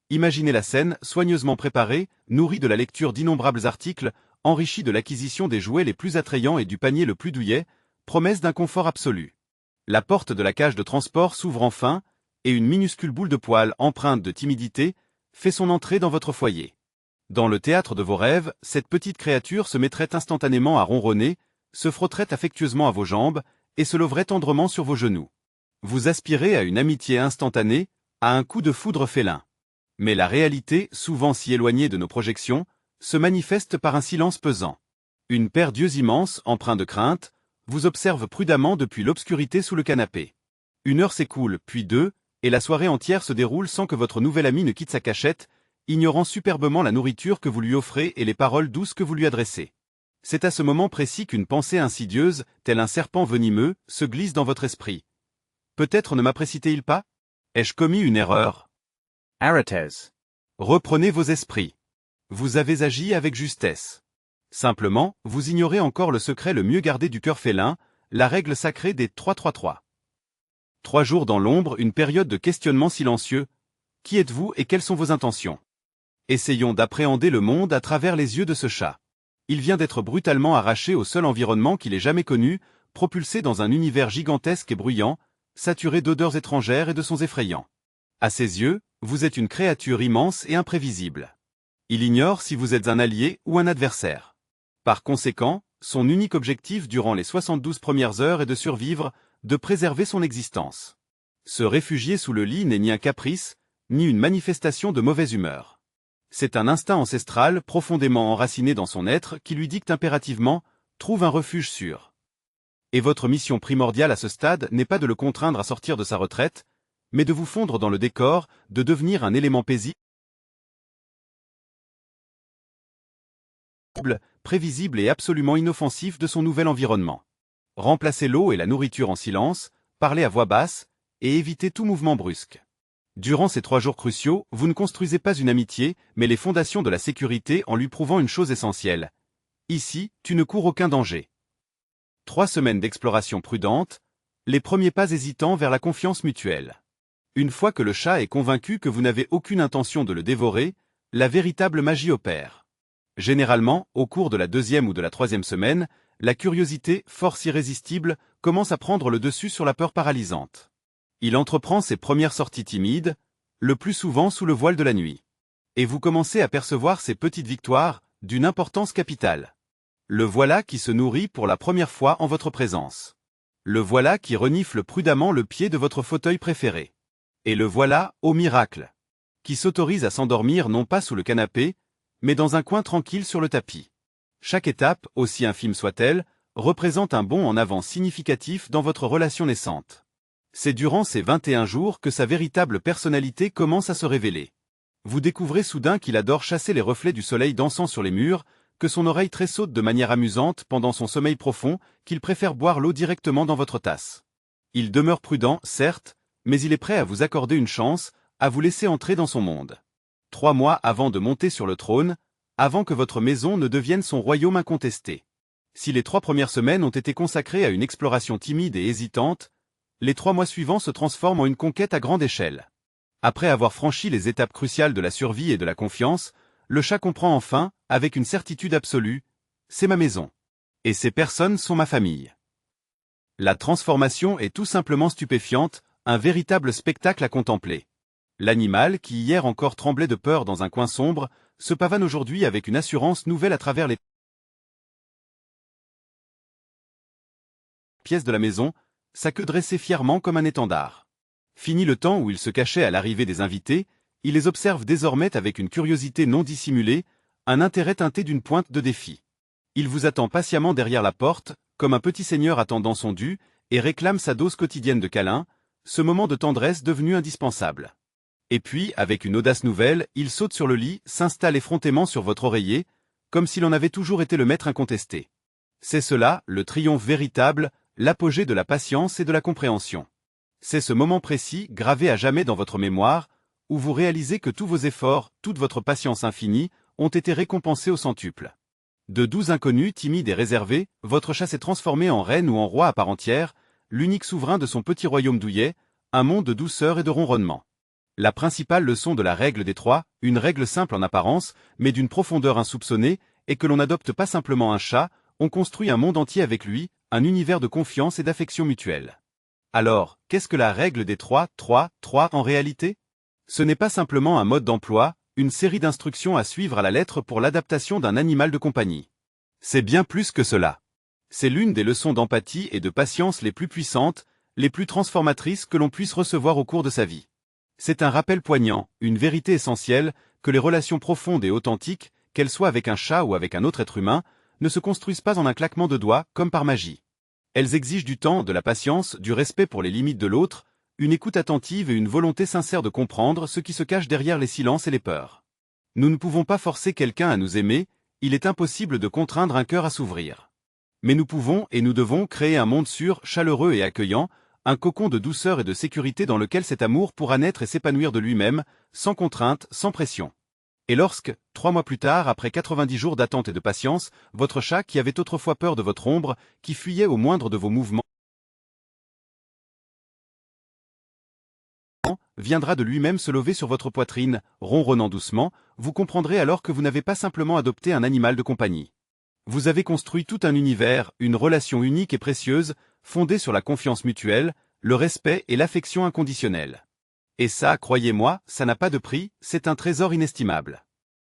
Imaginez la scène, soigneusement préparée, nourrie de la lecture d'innombrables articles, enrichie de l'acquisition des jouets les plus attrayants et du panier le plus douillet, promesse d'un confort absolu. La porte de la cage de transport s'ouvre enfin, et une minuscule boule de poil empreinte de timidité fait son entrée dans votre foyer. Dans le théâtre de vos rêves, cette petite créature se mettrait instantanément à ronronner, se frotterait affectueusement à vos jambes, et se leverait tendrement sur vos genoux. Vous aspirez à une amitié instantanée, à un coup de foudre félin. Mais la réalité, souvent si éloignée de nos projections, se manifeste par un silence pesant. Une paire d'yeux immenses, empreints de crainte, vous observe prudemment depuis l'obscurité sous le canapé. 1 heure s'écoule, puis 2, et la soirée entière se déroule sans que votre nouvel ami ne quitte sa cachette, ignorant superbement la nourriture que vous lui offrez et les paroles douces que vous lui adressez. C'est à ce moment précis qu'une pensée insidieuse, tel un serpent venimeux, se glisse dans votre esprit. Peut-être ne m'apprécie-t-il pas? Ai-je commis une erreur? Arrêtez. Reprenez vos esprits. Vous avez agi avec justesse. Simplement, vous ignorez encore le secret le mieux gardé du cœur félin, la règle sacrée des 3-3-3. 3 jours dans l'ombre, une période de questionnement silencieux. Qui êtes-vous et quelles sont vos intentions? Essayons d'appréhender le monde à travers les yeux de ce chat. Il vient d'être brutalement arraché au seul environnement qu'il ait jamais connu, propulsé dans un univers gigantesque et bruyant, saturé d'odeurs étrangères et de sons effrayants. À ses yeux, vous êtes une créature immense et imprévisible. Il ignore si vous êtes un allié ou un adversaire. Par conséquent, son unique objectif durant les 72 premières heures est de survivre, de préserver son existence. Se réfugier sous le lit n'est ni un caprice, ni une manifestation de mauvaise humeur. C'est un instinct ancestral profondément enraciné dans son être qui lui dicte impérativement « trouve un refuge sûr ». Et votre mission primordiale à ce stade n'est pas de le contraindre à sortir de sa retraite, mais de vous fondre dans le décor, de devenir un élément paisible, prévisible et absolument inoffensif de son nouvel environnement. Remplacez l'eau et la nourriture en silence, parlez à voix basse, et évitez tout mouvement brusque. Durant ces 3 jours cruciaux, vous ne construisez pas une amitié, mais les fondations de la sécurité en lui prouvant une chose essentielle. Ici, tu ne cours aucun danger. 3 semaines d'exploration prudente, les premiers pas hésitants vers la confiance mutuelle. Une fois que le chat est convaincu que vous n'avez aucune intention de le dévorer, la véritable magie opère. Généralement, au cours de la 2e ou de la 3e semaine, la curiosité, force irrésistible, commence à prendre le dessus sur la peur paralysante. Il entreprend ses premières sorties timides, le plus souvent sous le voile de la nuit. Et vous commencez à percevoir ces petites victoires, d'une importance capitale. Le voilà qui se nourrit pour la première fois en votre présence. Le voilà qui renifle prudemment le pied de votre fauteuil préféré. Et le voilà, ô miracle, qui s'autorise à s'endormir non pas sous le canapé, mais dans un coin tranquille sur le tapis. Chaque étape, aussi infime soit-elle, représente un bond en avant significatif dans votre relation naissante. C'est durant ces 21 jours que sa véritable personnalité commence à se révéler. Vous découvrez soudain qu'il adore chasser les reflets du soleil dansant sur les murs, que son oreille tressaute de manière amusante pendant son sommeil profond, qu'il préfère boire l'eau directement dans votre tasse. Il demeure prudent, certes, mais il est prêt à vous accorder une chance, à vous laisser entrer dans son monde. 3 mois avant de monter sur le trône, avant que votre maison ne devienne son royaume incontesté. Si les 3 premières semaines ont été consacrées à une exploration timide et hésitante, les 3 mois suivants se transforment en une conquête à grande échelle. Après avoir franchi les étapes cruciales de la survie et de la confiance, le chat comprend enfin, avec une certitude absolue, c'est ma maison. Et ces personnes sont ma famille. La transformation est tout simplement stupéfiante, un véritable spectacle à contempler. L'animal, qui hier encore tremblait de peur dans un coin sombre, se pavane aujourd'hui avec une assurance nouvelle à travers les pièces de la maison, sa queue dressée fièrement comme un étendard. Fini le temps où il se cachait à l'arrivée des invités, il les observe désormais avec une curiosité non dissimulée, un intérêt teinté d'une pointe de défi. Il vous attend patiemment derrière la porte, comme un petit seigneur attendant son dû, et réclame sa dose quotidienne de câlins, ce moment de tendresse devenu indispensable. Et puis, avec une audace nouvelle, il saute sur le lit, s'installe effrontément sur votre oreiller, comme s'il en avait toujours été le maître incontesté. C'est cela, le triomphe véritable, l'apogée de la patience et de la compréhension. C'est ce moment précis, gravé à jamais dans votre mémoire, où vous réalisez que tous vos efforts, toute votre patience infinie, ont été récompensés au centuple. De doux inconnus, timides et réservés, votre chat s'est transformé en reine ou en roi à part entière, l'unique souverain de son petit royaume douillet, un monde de douceur et de ronronnement. La principale leçon de la règle des 3, une règle simple en apparence, mais d'une profondeur insoupçonnée, est que l'on n'adopte pas simplement un chat, on construit un monde entier avec lui, un univers de confiance et d'affection mutuelle. Alors, qu'est-ce que la règle des 3, 3, 3 en réalité? Ce n'est pas simplement un mode d'emploi, une série d'instructions à suivre à la lettre pour l'adaptation d'un animal de compagnie. C'est bien plus que cela. C'est l'une des leçons d'empathie et de patience les plus puissantes, les plus transformatrices que l'on puisse recevoir au cours de sa vie. C'est un rappel poignant, une vérité essentielle, que les relations profondes et authentiques, qu'elles soient avec un chat ou avec un autre être humain, ne se construisent pas en un claquement de doigts, comme par magie. Elles exigent du temps, de la patience, du respect pour les limites de l'autre, une écoute attentive et une volonté sincère de comprendre ce qui se cache derrière les silences et les peurs. Nous ne pouvons pas forcer quelqu'un à nous aimer, il est impossible de contraindre un cœur à s'ouvrir. Mais nous pouvons et nous devons créer un monde sûr, chaleureux et accueillant, un cocon de douceur et de sécurité dans lequel cet amour pourra naître et s'épanouir de lui-même, sans contrainte, sans pression. Et lorsque, 3 mois plus tard, après 90 jours d'attente et de patience, votre chat qui avait autrefois peur de votre ombre, qui fuyait au moindre de vos mouvements, viendra de lui-même se lever sur votre poitrine, ronronnant doucement, vous comprendrez alors que vous n'avez pas simplement adopté un animal de compagnie. Vous avez construit tout un univers, une relation unique et précieuse, fondée sur la confiance mutuelle, le respect et l'affection inconditionnelle. Et ça, croyez-moi, ça n'a pas de prix, c'est un trésor inestimable.